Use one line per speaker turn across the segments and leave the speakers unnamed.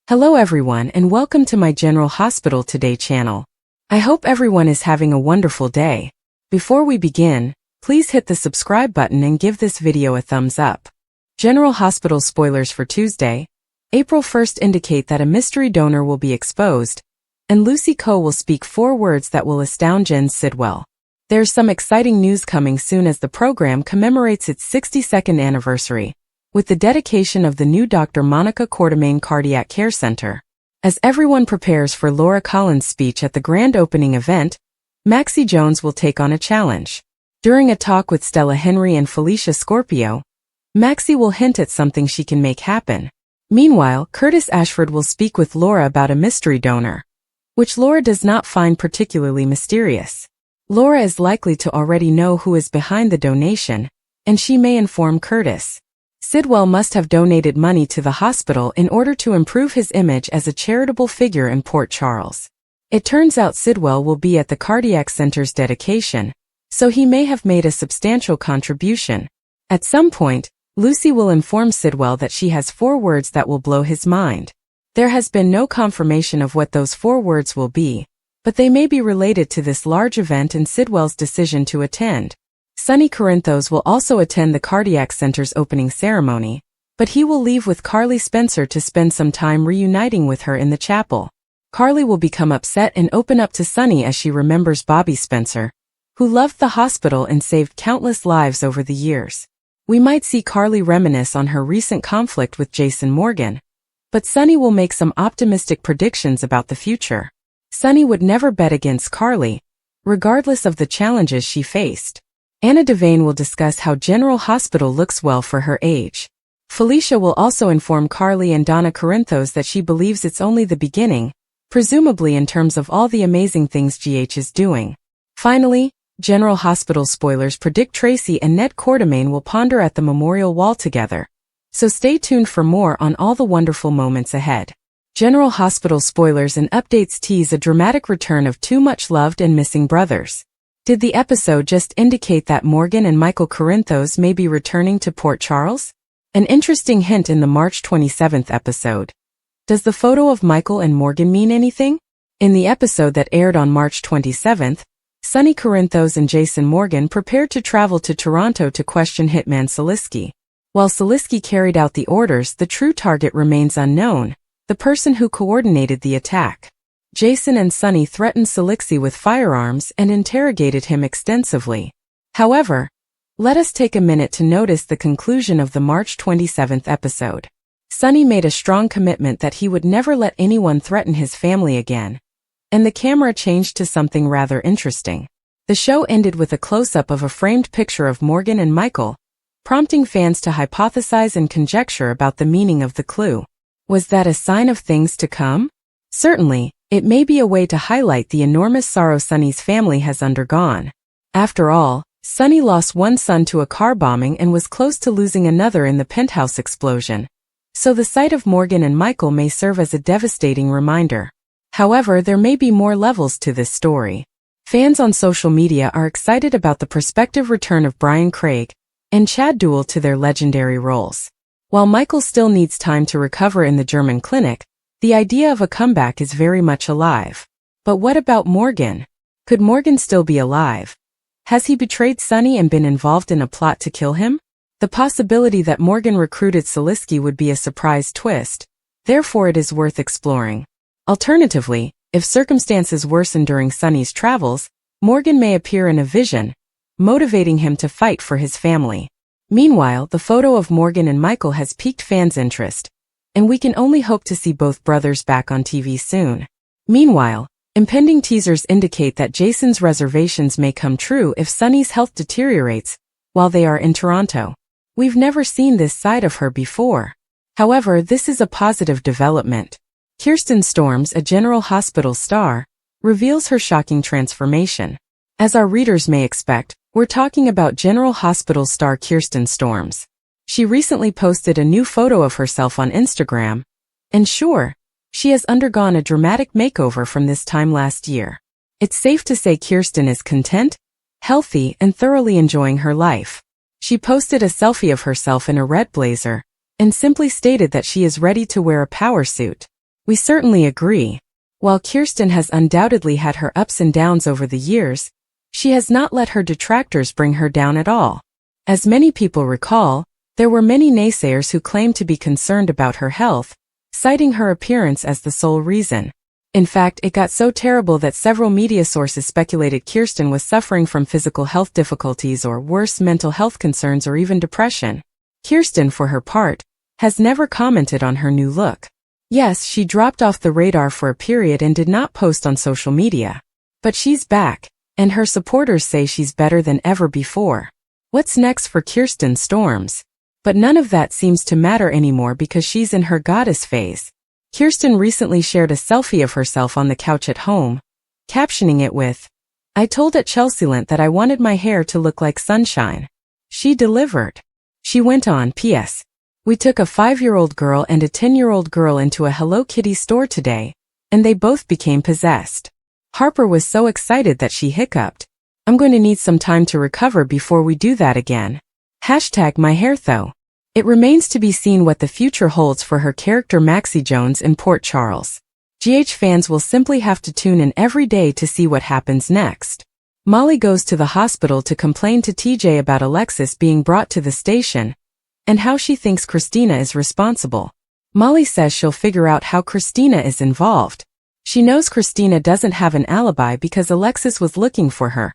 Hello everyone and welcome to my General Hospital Today channel. I hope everyone is having a wonderful day. Before we begin, please hit the subscribe button and give this video a thumbs up. General Hospital spoilers for Tuesday, April 1st indicate that a mystery donor will be exposed, and Lucy Coe will speak 4 words that will astound Gen Sidwell. There's some exciting news coming soon as the program commemorates its 62nd anniversary, with the dedication of the new Dr. Monica Quartermaine Cardiac Care Center. As everyone prepares for Laura Collins' speech at the grand opening event, Maxie Jones will take on a challenge. During a talk with Stella Henry and Felicia Scorpio, Maxie will hint at something she can make happen. Meanwhile, Curtis Ashford will speak with Laura about a mystery donor, which Laura does not find particularly mysterious. Laura is likely to already know who is behind the donation, and she may inform Curtis. Sidwell must have donated money to the hospital in order to improve his image as a charitable figure in Port Charles. It turns out Sidwell will be at the cardiac center's dedication, so he may have made a substantial contribution. At some point, Lucy will inform Sidwell that she has 4 words that will blow his mind. There has been no confirmation of what those 4 words will be, but they may be related to this large event and Sidwell's decision to attend. Sonny Corinthos will also attend the cardiac center's opening ceremony, but he will leave with Carly Spencer to spend some time reuniting with her in the chapel. Carly will become upset and open up to Sonny as she remembers Bobby Spencer, who loved the hospital and saved countless lives over the years. We might see Carly reminisce on her recent conflict with Jason Morgan, but Sonny will make some optimistic predictions about the future. Sonny would never bet against Carly, regardless of the challenges she faced. Anna Devane will discuss how General Hospital looks well for her age. Felicia will also inform Carly and Donna Corinthos that she believes it's only the beginning, presumably in terms of all the amazing things GH is doing. Finally, General Hospital spoilers predict Tracy and Ned Quartermaine will ponder at the memorial wall together. So stay tuned for more on all the wonderful moments ahead. General Hospital spoilers and updates tease a dramatic return of 2 much-loved and missing brothers. Did the episode just indicate that Morgan and Michael Corinthos may be returning to Port Charles? An interesting hint in the March 27th episode. Does the photo of Michael and Morgan mean anything? In the episode that aired on March 27th, Sonny Corinthos and Jason Morgan prepared to travel to Toronto to question hitman Salisky. While Salisky carried out the orders, the true target remains unknown, the person who coordinated the attack. Jason and Sonny threatened Salisky with firearms and interrogated him extensively. However, let us take a minute to notice the conclusion of the March 27th episode. Sonny made a strong commitment that he would never let anyone threaten his family again, and the camera changed to something rather interesting. The show ended with a close-up of a framed picture of Morgan and Michael, prompting fans to hypothesize and conjecture about the meaning of the clue. Was that a sign of things to come? Certainly, it may be a way to highlight the enormous sorrow Sonny's family has undergone. After all, Sonny lost one son to a car bombing and was close to losing another in the penthouse explosion. So the sight of Morgan and Michael may serve as a devastating reminder. However, there may be more levels to this story. Fans on social media are excited about the prospective return of Brian Craig and Chad Duell to their legendary roles. While Michael still needs time to recover in the German clinic, the idea of a comeback is very much alive. But what about Morgan? Could Morgan still be alive? Has he betrayed Sonny and been involved in a plot to kill him? The possibility that Morgan recruited Salisky would be a surprise twist, therefore it is worth exploring. Alternatively, if circumstances worsen during Sonny's travels, Morgan may appear in a vision, motivating him to fight for his family. Meanwhile, the photo of Morgan and Michael has piqued fans' interest, and we can only hope to see both brothers back on TV soon. Meanwhile, impending teasers indicate that Jason's reservations may come true if Sonny's health deteriorates while they are in Toronto. We've never seen this side of her before. However, this is a positive development. Kirsten Storms, a General Hospital star, reveals her shocking transformation. As our readers may expect, we're talking about General Hospital star Kirsten Storms. She recently posted a new photo of herself on Instagram, and sure, she has undergone a dramatic makeover from this time last year. It's safe to say Kirsten is content, healthy, and thoroughly enjoying her life. She posted a selfie of herself in a red blazer, and simply stated that she is ready to wear a power suit. We certainly agree. While Kirsten has undoubtedly had her ups and downs over the years, she has not let her detractors bring her down at all. As many people recall, there were many naysayers who claimed to be concerned about her health, citing her appearance as the sole reason. In fact, it got so terrible that several media sources speculated Kirsten was suffering from physical health difficulties or worse, mental health concerns or even depression. Kirsten, for her part, has never commented on her new look. Yes, she dropped off the radar for a period and did not post on social media. But she's back, and her supporters say she's better than ever before. What's next for Kirsten Storms? But none of that seems to matter anymore because she's in her goddess phase. Kirsten recently shared a selfie of herself on the couch at home, captioning it with, "I told at Chelsealand that I wanted my hair to look like sunshine." She delivered. She went on, "P.S. We took a 5-year-old girl and a 10-year-old girl into a Hello Kitty store today, and they both became possessed. Harper was so excited that she hiccuped. I'm going to need some time to recover before we do that again. #my hair though." It remains to be seen what the future holds for her character Maxie Jones in Port Charles. GH fans will simply have to tune in every day to see what happens next. Molly goes to the hospital to complain to TJ about Alexis being brought to the station, and how she thinks Christina is responsible. Molly says she'll figure out how Christina is involved. She knows Christina doesn't have an alibi because Alexis was looking for her,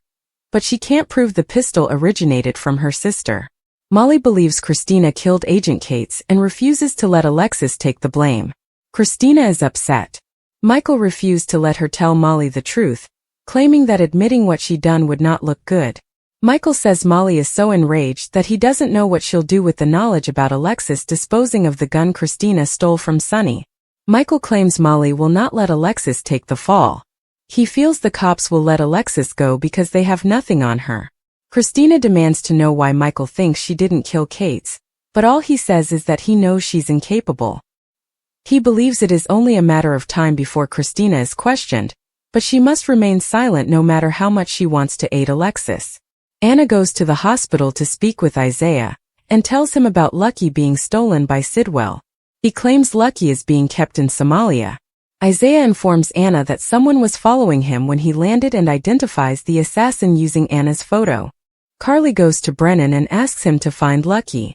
but she can't prove the pistol originated from her sister. Molly believes Christina killed Agent Cates and refuses to let Alexis take the blame. Christina is upset. Michael refused to let her tell Molly the truth, claiming that admitting what she'd done would not look good. Michael says Molly is so enraged that he doesn't know what she'll do with the knowledge about Alexis disposing of the gun Christina stole from Sonny. Michael claims Molly will not let Alexis take the fall. He feels the cops will let Alexis go because they have nothing on her. Christina demands to know why Michael thinks she didn't kill Cates, but all he says is that he knows she's incapable. He believes it is only a matter of time before Christina is questioned, but she must remain silent no matter how much she wants to aid Alexis. Anna goes to the hospital to speak with Isaiah, and tells him about Lucky being stolen by Sidwell. He claims Lucky is being kept in Somalia. Isaiah informs Anna that someone was following him when he landed and identifies the assassin using Anna's photo. Carly goes to Brennan and asks him to find Lucky.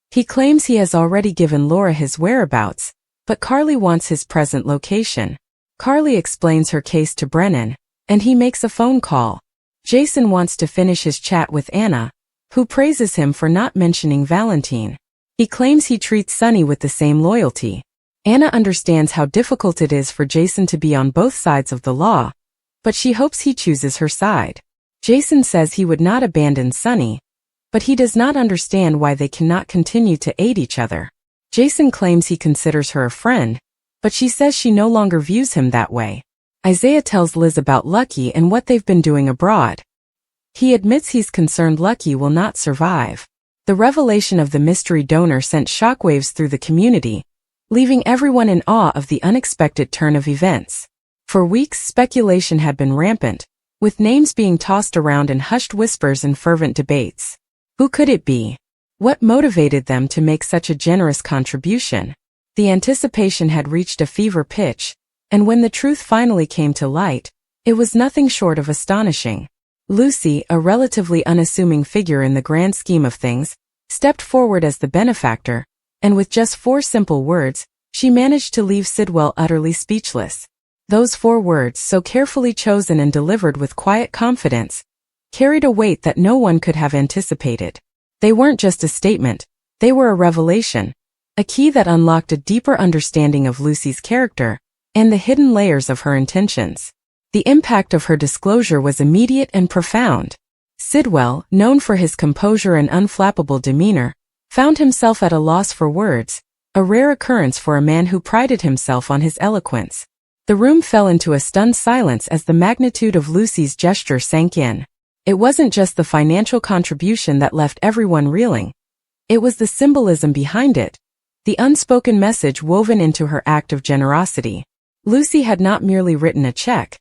He claims he has already given Laura his whereabouts, but Carly wants his present location. Carly explains her case to Brennan, and he makes a phone call. Jason wants to finish his chat with Anna, who praises him for not mentioning Valentine. He claims he treats Sonny with the same loyalty. Anna understands how difficult it is for Jason to be on both sides of the law, but she hopes he chooses her side. Jason says he would not abandon Sonny, but he does not understand why they cannot continue to aid each other. Jason claims he considers her a friend, but she says she no longer views him that way. Isaiah tells Liz about Lucky and what they've been doing abroad. He admits he's concerned Lucky will not survive. The revelation of the mystery donor sent shockwaves through the community, leaving everyone in awe of the unexpected turn of events. For weeks, speculation had been rampant, with names being tossed around in hushed whispers and fervent debates. Who could it be? What motivated them to make such a generous contribution? The anticipation had reached a fever pitch, and when the truth finally came to light, it was nothing short of astonishing. Lucy, a relatively unassuming figure in the grand scheme of things, stepped forward as the benefactor, and with just 4 simple words, she managed to leave Sidwell utterly speechless. Those 4 words, so carefully chosen and delivered with quiet confidence, carried a weight that no one could have anticipated. They weren't just a statement, they were a revelation, a key that unlocked a deeper understanding of Lucy's character and the hidden layers of her intentions. The impact of her disclosure was immediate and profound. Sidwell, known for his composure and unflappable demeanor, found himself at a loss for words, a rare occurrence for a man who prided himself on his eloquence. The room fell into a stunned silence as the magnitude of Lucy's gesture sank in. It wasn't just the financial contribution that left everyone reeling. It was the symbolism behind it, the unspoken message woven into her act of generosity. Lucy had not merely written a check.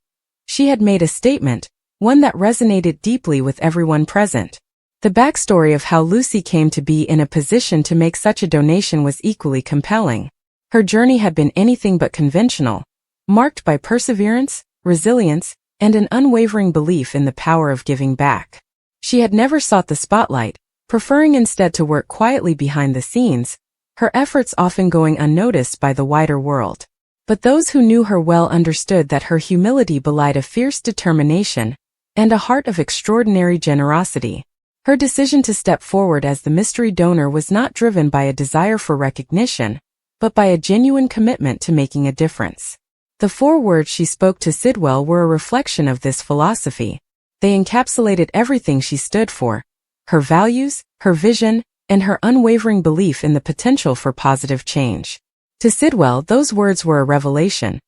She had made a statement, one that resonated deeply with everyone present. The backstory of how Lucy came to be in a position to make such a donation was equally compelling. Her journey had been anything but conventional, marked by perseverance, resilience, and an unwavering belief in the power of giving back. She had never sought the spotlight, preferring instead to work quietly behind the scenes, her efforts often going unnoticed by the wider world. But those who knew her well understood that her humility belied a fierce determination and a heart of extraordinary generosity. Her decision to step forward as the mystery donor was not driven by a desire for recognition, but by a genuine commitment to making a difference. The 4 words she spoke to Sidwell were a reflection of this philosophy. They encapsulated everything she stood for: her values, her vision, and her unwavering belief in the potential for positive change. To Sidwell, those words were a revelation,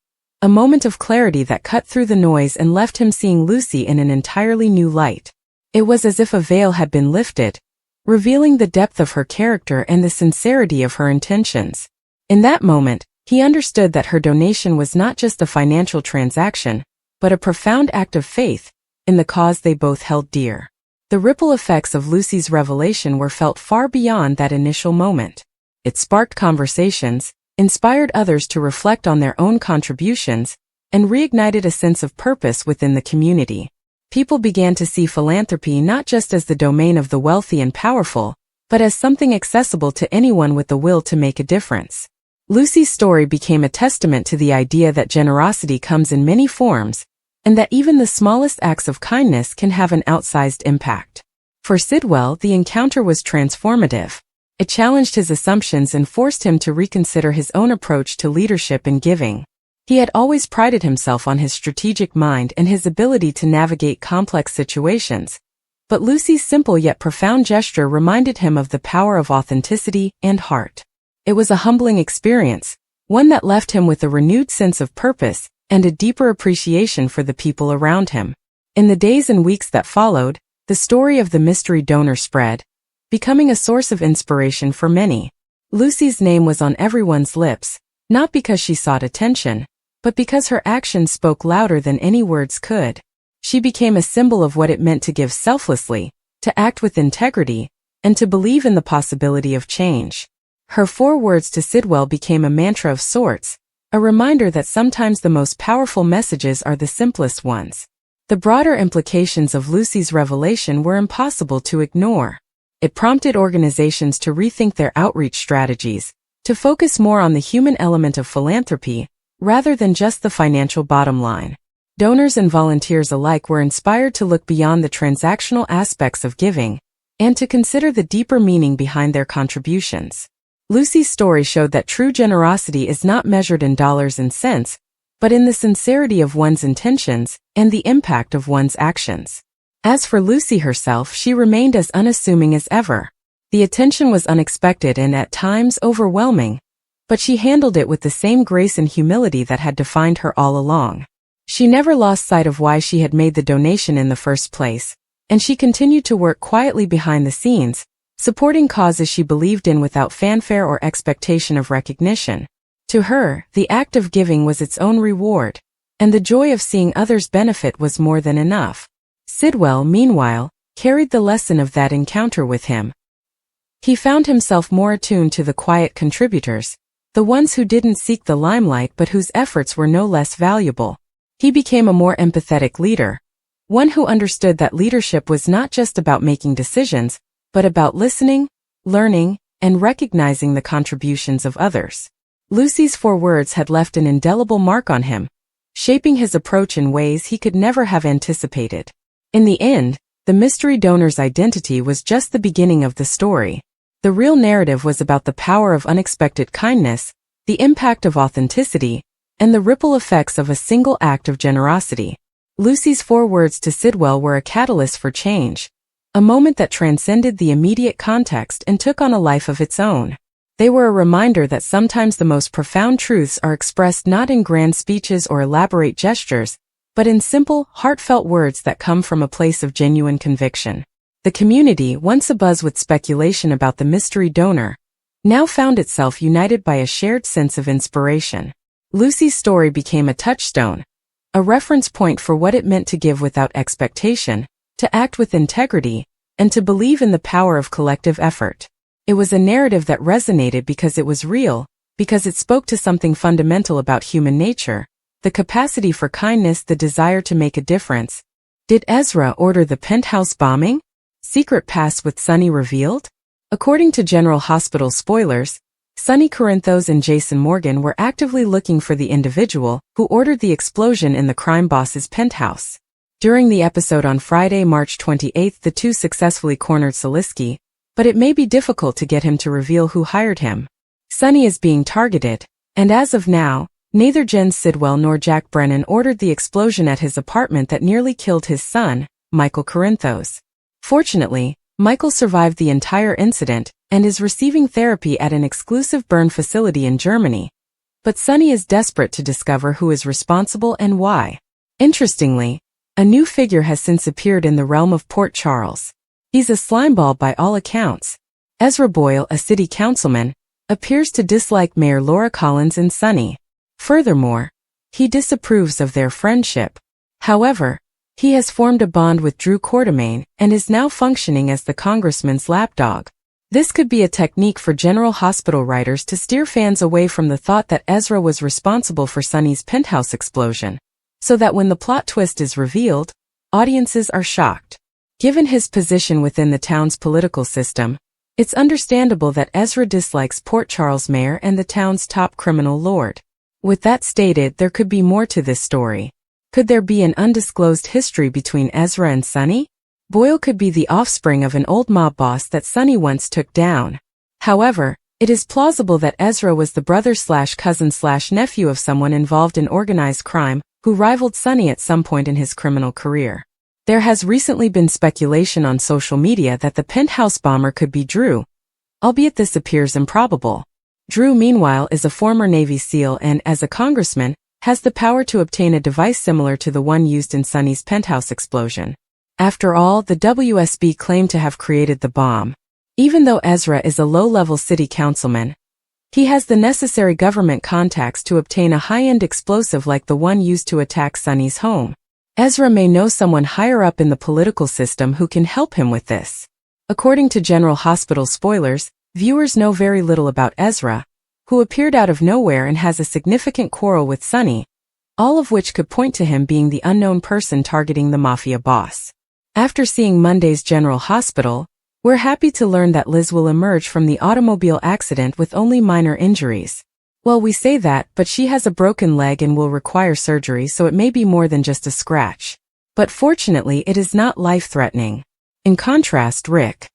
a moment of clarity that cut through the noise and left him seeing Lucy in an entirely new light. It was as if a veil had been lifted, revealing the depth of her character and the sincerity of her intentions. In that moment, he understood that her donation was not just a financial transaction, but a profound act of faith in the cause they both held dear. The ripple effects of Lucy's revelation were felt far beyond that initial moment. It sparked conversations, inspired others to reflect on their own contributions, and reignited a sense of purpose within the community. People began to see philanthropy not just as the domain of the wealthy and powerful, but as something accessible to anyone with the will to make a difference. Lucy's story became a testament to the idea that generosity comes in many forms, and that even the smallest acts of kindness can have an outsized impact. For Sidwell, the encounter was transformative. It challenged his assumptions and forced him to reconsider his own approach to leadership and giving. He had always prided himself on his strategic mind and his ability to navigate complex situations, but Lucy's simple yet profound gesture reminded him of the power of authenticity and heart. It was a humbling experience, one that left him with a renewed sense of purpose and a deeper appreciation for the people around him. In the days and weeks that followed, the story of the mystery donor spread, becoming a source of inspiration for many. Lucy's name was on everyone's lips, not because she sought attention, but because her actions spoke louder than any words could. She became a symbol of what it meant to give selflessly, to act with integrity, and to believe in the possibility of change. Her 4 words to Sidwell became a mantra of sorts, a reminder that sometimes the most powerful messages are the simplest ones. The broader implications of Lucy's revelation were impossible to ignore. It prompted organizations to rethink their outreach strategies, to focus more on the human element of philanthropy, rather than just the financial bottom line. Donors and volunteers alike were inspired to look beyond the transactional aspects of giving, and to consider the deeper meaning behind their contributions. Lucy's story showed that true generosity is not measured in dollars and cents, but in the sincerity of one's intentions and the impact of one's actions. As for Lucy herself, she remained as unassuming as ever. The attention was unexpected and at times overwhelming, but she handled it with the same grace and humility that had defined her all along. She never lost sight of why she had made the donation in the first place, and she continued to work quietly behind the scenes, supporting causes she believed in without fanfare or expectation of recognition. To her, the act of giving was its own reward, and the joy of seeing others benefit was more than enough. Sidwell, meanwhile, carried the lesson of that encounter with him. He found himself more attuned to the quiet contributors, the ones who didn't seek the limelight but whose efforts were no less valuable. He became a more empathetic leader, one who understood that leadership was not just about making decisions, but about listening, learning, and recognizing the contributions of others. Lucy's 4 words had left an indelible mark on him, shaping his approach in ways he could never have anticipated. In the end, the mystery donor's identity was just the beginning of the story. The real narrative was about the power of unexpected kindness, the impact of authenticity, and the ripple effects of a single act of generosity. Lucy's 4 words to Sidwell were a catalyst for change, a moment that transcended the immediate context and took on a life of its own. They were a reminder that sometimes the most profound truths are expressed not in grand speeches or elaborate gestures, but in simple, heartfelt words that come from a place of genuine conviction. The community, once abuzz with speculation about the mystery donor, now found itself united by a shared sense of inspiration. Lucy's story became a touchstone, a reference point for what it meant to give without expectation, to act with integrity, and to believe in the power of collective effort. It was a narrative that resonated because it was real, because it spoke to something fundamental about human nature, the capacity for kindness, the desire to make a difference. Did Ezra order the penthouse bombing? Secret past with Sonny revealed? According to General Hospital spoilers, Sonny Corinthos and Jason Morgan were actively looking for the individual who ordered the explosion in the crime boss's penthouse. During the episode on Friday, March 28, the two successfully cornered Salisky, but it may be difficult to get him to reveal who hired him. Sonny is being targeted, and as of now, neither Jen Sidwell nor Jack Brennan ordered the explosion at his apartment that nearly killed his son, Michael Corinthos. Fortunately, Michael survived the entire incident and is receiving therapy at an exclusive burn facility in Germany. But Sonny is desperate to discover who is responsible and why. Interestingly, a new figure has since appeared in the realm of Port Charles. He's a slimeball by all accounts. Ezra Boyle, a city councilman, appears to dislike Mayor Laura Collins and Sonny. Furthermore, he disapproves of their friendship. However, he has formed a bond with Drew Quartermain and is now functioning as the congressman's lapdog. This could be a technique for General Hospital writers to steer fans away from the thought that Ezra was responsible for Sonny's penthouse explosion, so that when the plot twist is revealed, audiences are shocked. Given his position within the town's political system, it's understandable that Ezra dislikes Port Charles mayor and the town's top criminal lord. With that stated, there could be more to this story. Could there be an undisclosed history between Ezra and Sonny? Boyle could be the offspring of an old mob boss that Sonny once took down. However, it is plausible that Ezra was the brother/cousin/nephew of someone involved in organized crime who rivaled Sonny at some point in his criminal career. There has recently been speculation on social media that the penthouse bomber could be Drew, albeit this appears improbable. Drew, meanwhile, is a former Navy SEAL and, as a congressman, has the power to obtain a device similar to the one used in Sonny's penthouse explosion. After all, the WSB claimed to have created the bomb. Even though Ezra is a low-level city councilman, he has the necessary government contacts to obtain a high-end explosive like the one used to attack Sonny's home. Ezra may know someone higher up in the political system who can help him with this. According to General Hospital spoilers, viewers know very little about Ezra, who appeared out of nowhere and has a significant quarrel with Sonny, all of which could point to him being the unknown person targeting the mafia boss. After seeing Monday's General Hospital, we're happy to learn that Liz will emerge from the automobile accident with only minor injuries. Well, we say that, but she has a broken leg and will require surgery, so it may be more than just a scratch. But fortunately, it is not life-threatening. In contrast, Rick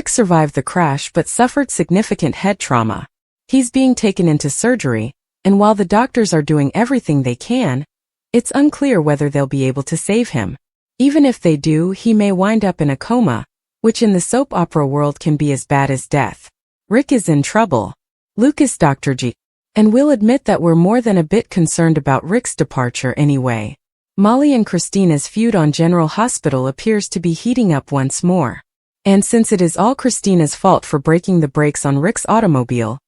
survived the crash but suffered significant head trauma. He's being taken into surgery, and while the doctors are doing everything they can, it's unclear whether they'll be able to save him. Even if they do, he may wind up in a coma, which in the soap opera world can be as bad as death. Rick is in trouble. Lucas, Dr. G. And we'll admit that we're more than a bit concerned about Rick's departure anyway. Molly and Christina's feud on General Hospital appears to be heating up once more. And since it is all Christina's fault for breaking the brakes on Rick's automobile,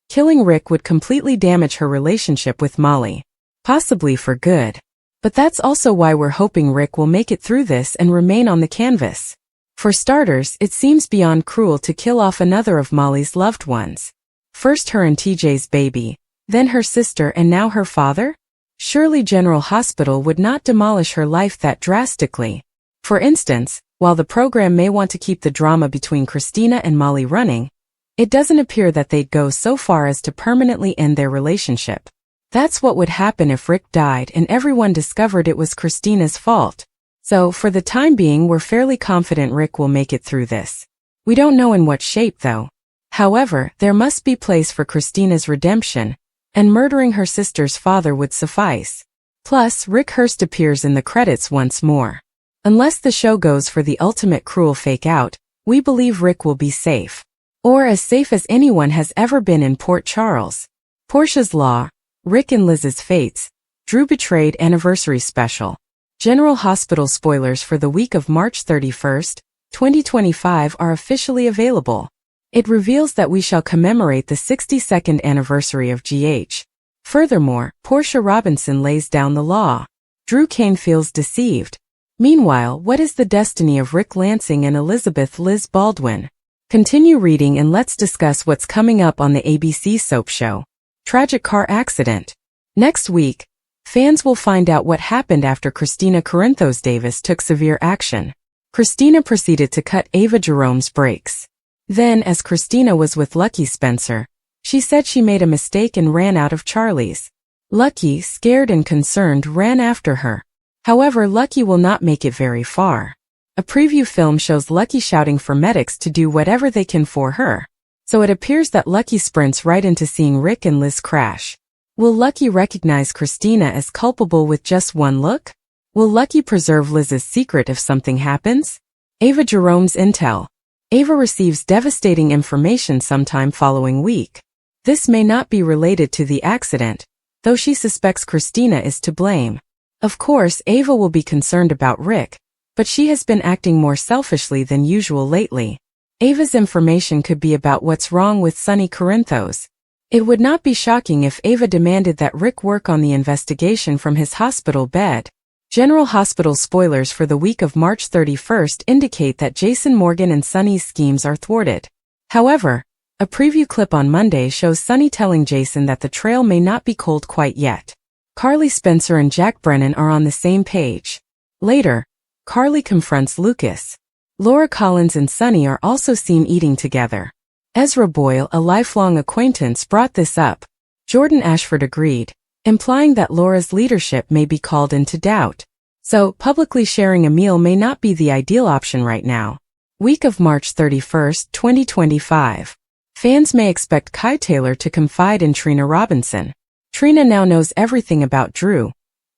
killing Rick would completely damage her relationship with Molly. Possibly for good. But that's also why we're hoping Rick will make it through this and remain on the canvas. For starters, it seems beyond cruel to kill off another of Molly's loved ones. First her and TJ's baby, then her sister, and now her father? Surely General Hospital would not demolish her life that drastically. For instance, while the program may want to keep the drama between Christina and Molly running, it doesn't appear that they'd go so far as to permanently end their relationship. That's what would happen if Rick died and everyone discovered it was Christina's fault. So, for the time being, we're fairly confident Rick will make it through this. We don't know in what shape, though. However, there must be place for Christina's redemption, and murdering her sister's father would suffice. Plus, Rick Hurst appears in the credits once more. Unless the show goes for the ultimate cruel fake-out, we believe Rick will be safe. Or as safe as anyone has ever been in Port Charles. Portia's Law, Rick and Liz's Fates, Drew Betrayed Anniversary Special. General Hospital spoilers for the week of March 31st, 2025 are officially available. It reveals that we shall commemorate the 62nd anniversary of GH. Furthermore, Portia Robinson lays down the law. Drew Kane feels deceived. Meanwhile, what is the destiny of Rick Lansing and Elizabeth Liz Baldwin? Continue reading and let's discuss what's coming up on the ABC soap show. Tragic car accident. Next week, fans will find out what happened after Christina Corinthos Davis took severe action. Christina proceeded to cut Ava Jerome's brakes. Then, as Christina was with Lucky Spencer, she said she made a mistake and ran out of Charlie's. Lucky, scared and concerned, ran after her. However, Lucky will not make it very far. A preview film shows Lucky shouting for medics to do whatever they can for her. So it appears that Lucky sprints right into seeing Rick and Liz crash. Will Lucky recognize Christina as culpable with just one look? Will Lucky preserve Liz's secret if something happens? Ava Jerome's intel. Ava receives devastating information sometime following week. This may not be related to the accident, though she suspects Christina is to blame. Of course, Ava will be concerned about Rick, but she has been acting more selfishly than usual lately. Ava's information could be about what's wrong with Sonny Corinthos. It would not be shocking if Ava demanded that Rick work on the investigation from his hospital bed. General Hospital spoilers for the week of March 31st indicate that Jason Morgan and Sonny's schemes are thwarted. However, a preview clip on Monday shows Sonny telling Jason that the trail may not be cold quite yet. Carly Spencer and Jack Brennan are on the same page. Later, Carly confronts Lucas. Laura Collins and Sonny are also seen eating together. Ezra Boyle, a lifelong acquaintance, brought this up. Jordan Ashford agreed, implying that Laura's leadership may be called into doubt. So, publicly sharing a meal may not be the ideal option right now. Week of March 31st, 2025. Fans may expect Kai Taylor to confide in Trina Robinson. Trina now knows everything about Drew,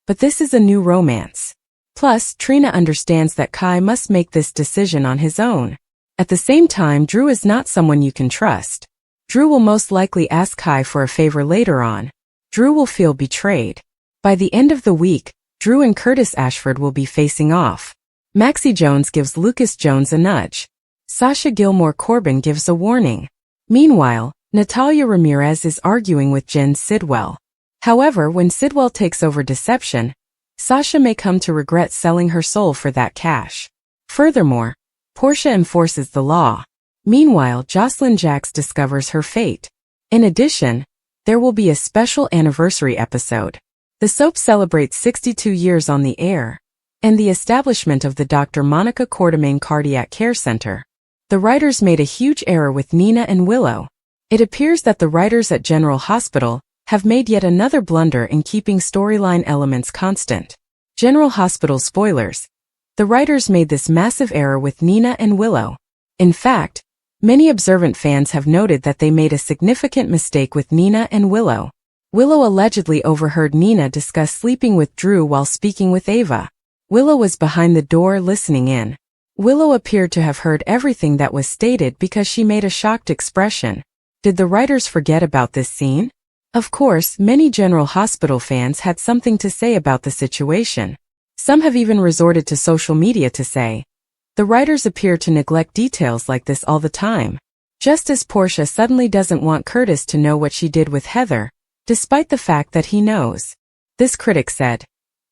but this is a new romance. Plus, Trina understands that Kai must make this decision on his own. At the same time, Drew is not someone you can trust. Drew will most likely ask Kai for a favor later on. Drew will feel betrayed. By the end of the week, Drew and Curtis Ashford will be facing off. Maxie Jones gives Lucas Jones a nudge. Sasha Gilmore Corbin gives a warning. Meanwhile, Natalia Ramirez is arguing with Jen Sidwell. However, when Sidwell takes over Deception, Sasha may come to regret selling her soul for that cash. Furthermore, Portia enforces the law. Meanwhile, Jocelyn Jacks discovers her fate. In addition, there will be a special anniversary episode. The soap celebrates 62 years on the air, and the establishment of the Dr. Monica Quartermain Cardiac Care Center. The writers made a huge error with Nina and Willow. It appears that the writers at General Hospital have made yet another blunder in keeping storyline elements constant. General Hospital spoilers. The writers made this massive error with Nina and Willow. In fact, many observant fans have noted that they made a significant mistake with Nina and Willow. Willow allegedly overheard Nina discuss sleeping with Drew while speaking with Ava. Willow was behind the door listening in. Willow appeared to have heard everything that was stated because she made a shocked expression. Did the writers forget about this scene? Of course, many General Hospital fans had something to say about the situation. Some have even resorted to social media to say, the writers appear to neglect details like this all the time. Just as Portia suddenly doesn't want Curtis to know what she did with Heather, despite the fact that he knows. This critic said,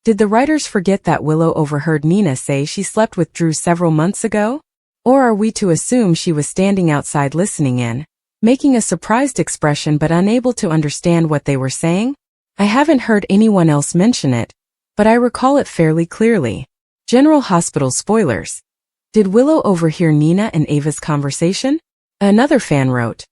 did the writers forget that Willow overheard Nina say she slept with Drew several months ago? Or are we to assume she was standing outside listening in, making a surprised expression but unable to understand what they were saying? I haven't heard anyone else mention it, but I recall it fairly clearly. General Hospital spoilers. Did Willow overhear Nina and Ava's conversation? Another fan wrote,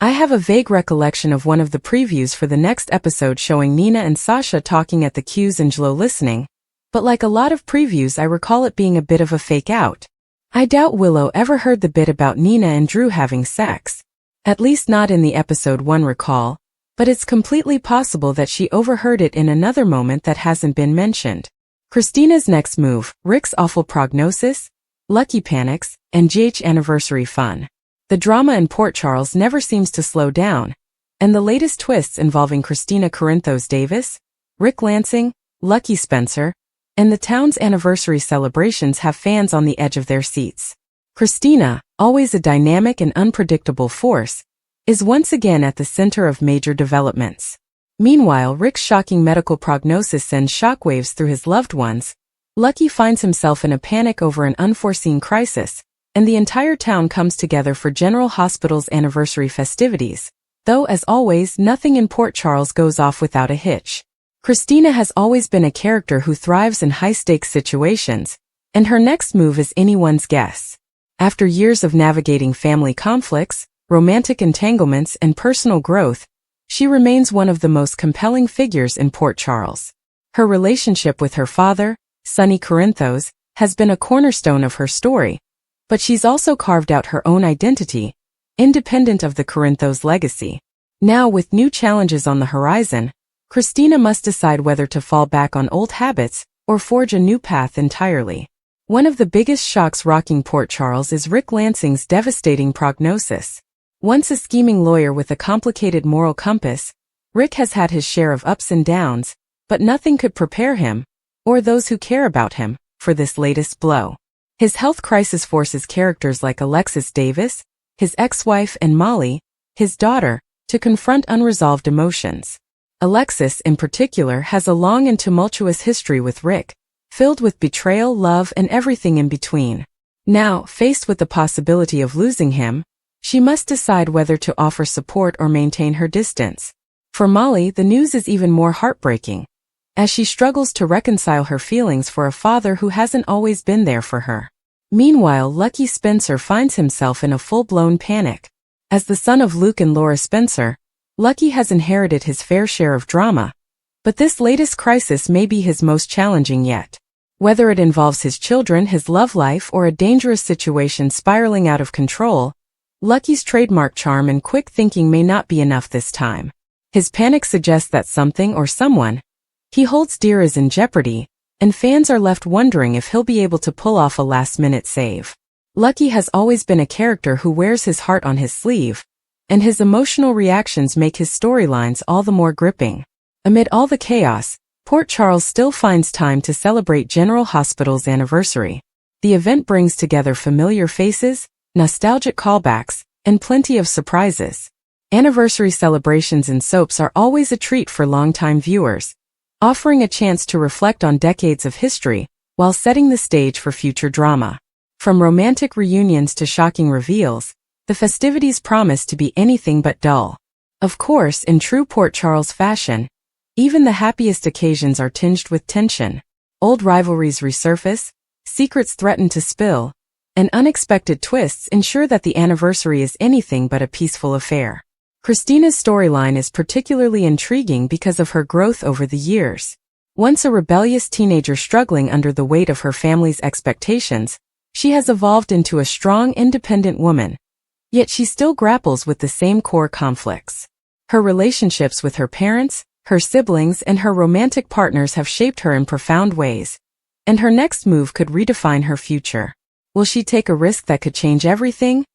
I have a vague recollection of one of the previews for the next episode showing Nina and Sasha talking at the cues and Jlo listening, but like a lot of previews I recall it being a bit of a fake out. I doubt Willow ever heard the bit about Nina and Drew having sex. At least not in the episode 1 recall, but it's completely possible that she overheard it in another moment that hasn't been mentioned. Christina's next move, Rick's awful prognosis, Lucky panics, and GH anniversary fun. The drama in Port Charles never seems to slow down, and the latest twists involving Christina Corinthos Davis, Rick Lansing, Lucky Spencer, and the town's anniversary celebrations have fans on the edge of their seats. Christina, always a dynamic and unpredictable force, is once again at the center of major developments. Meanwhile, Rick's shocking medical prognosis sends shockwaves through his loved ones. Lucky finds himself in a panic over an unforeseen crisis, and the entire town comes together for General Hospital's anniversary festivities. Though, as always, nothing in Port Charles goes off without a hitch. Christina has always been a character who thrives in high-stakes situations, and her next move is anyone's guess. After years of navigating family conflicts, romantic entanglements, and personal growth, she remains one of the most compelling figures in Port Charles. Her relationship with her father, Sonny Corinthos, has been a cornerstone of her story, but she's also carved out her own identity, independent of the Corinthos legacy. Now, with new challenges on the horizon, Christina must decide whether to fall back on old habits or forge a new path entirely. One of the biggest shocks rocking Port Charles is Rick Lansing's devastating prognosis. Once a scheming lawyer with a complicated moral compass, Rick has had his share of ups and downs, but nothing could prepare him, or those who care about him, for this latest blow. His health crisis forces characters like Alexis Davis, his ex-wife, and Molly, his daughter, to confront unresolved emotions. Alexis, in particular, has a long and tumultuous history with Rick, filled with betrayal, love, and everything in between. Now, faced with the possibility of losing him, she must decide whether to offer support or maintain her distance. For Molly, the news is even more heartbreaking, as she struggles to reconcile her feelings for a father who hasn't always been there for her. Meanwhile, Lucky Spencer finds himself in a full-blown panic. As the son of Luke and Laura Spencer, Lucky has inherited his fair share of drama, but this latest crisis may be his most challenging yet. Whether it involves his children, his love life, or a dangerous situation spiraling out of control, Lucky's trademark charm and quick thinking may not be enough this time. His panic suggests that something or someone he holds dear is in jeopardy, and fans are left wondering if he'll be able to pull off a last-minute save. Lucky has always been a character who wears his heart on his sleeve, and his emotional reactions make his storylines all the more gripping. Amid all the chaos, Port Charles still finds time to celebrate General Hospital's anniversary. The event brings together familiar faces, nostalgic callbacks, and plenty of surprises. Anniversary celebrations in soaps are always a treat for longtime viewers, offering a chance to reflect on decades of history while setting the stage for future drama. From romantic reunions to shocking reveals, the festivities promise to be anything but dull. Of course, in true Port Charles fashion, even the happiest occasions are tinged with tension. Old rivalries resurface, secrets threaten to spill, and unexpected twists ensure that the anniversary is anything but a peaceful affair. Christina's storyline is particularly intriguing because of her growth over the years. Once a rebellious teenager struggling under the weight of her family's expectations, she has evolved into a strong, independent woman. Yet she still grapples with the same core conflicts. Her relationships with her parents, her siblings, and her romantic partners have shaped her in profound ways, and her next move could redefine her future. Will she take a risk that could change everything?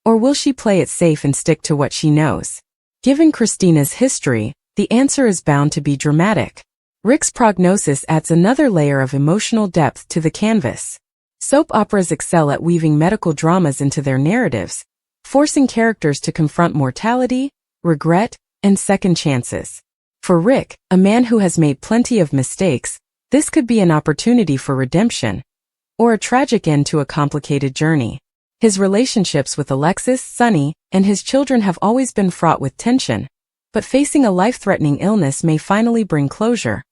Or will she play it safe and stick to what she knows? Given Christina's history, the answer is bound to be dramatic. Rick's prognosis adds another layer of emotional depth to the canvas. Soap operas excel at weaving medical dramas into their narratives, forcing characters to confront mortality, regret, and second chances. For Rick, a man who has made plenty of mistakes, this could be an opportunity for redemption, or a tragic end to a complicated journey. His relationships with Alexis, Sonny, and his children have always been fraught with tension, but facing a life-threatening illness may finally bring closure,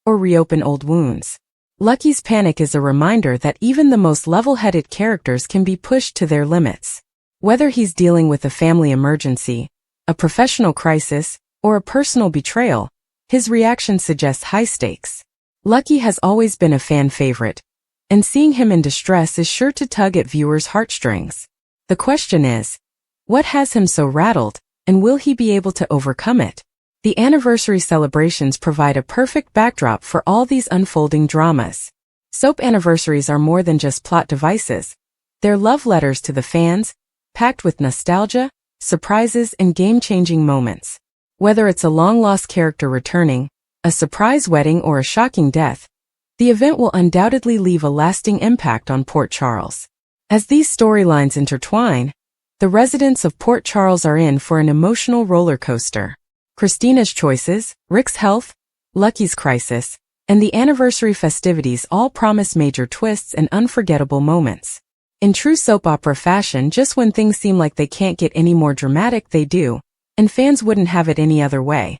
or reopen old wounds. Lucky's panic is a reminder that even the most level-headed characters can be pushed to their limits. Whether he's dealing with a family emergency, a professional crisis, or a personal betrayal, his reaction suggests high stakes. Lucky has always been a fan favorite, and seeing him in distress is sure to tug at viewers' heartstrings. The question is, what has him so rattled, and will he be able to overcome it? The anniversary celebrations provide a perfect backdrop for all these unfolding dramas. Soap anniversaries are more than just plot devices. They're love letters to the fans, packed with nostalgia, surprises, and game-changing moments. Whether it's a long-lost character returning, a surprise wedding, or a shocking death, the event will undoubtedly leave a lasting impact on Port Charles. As these storylines intertwine, the residents of Port Charles are in for an emotional roller coaster. Christina's choices, Rick's health, Lucky's crisis, and the anniversary festivities all promise major twists and unforgettable moments. In true soap opera fashion, just when things seem like they can't get any more dramatic, they do, And fans wouldn't have it any other way.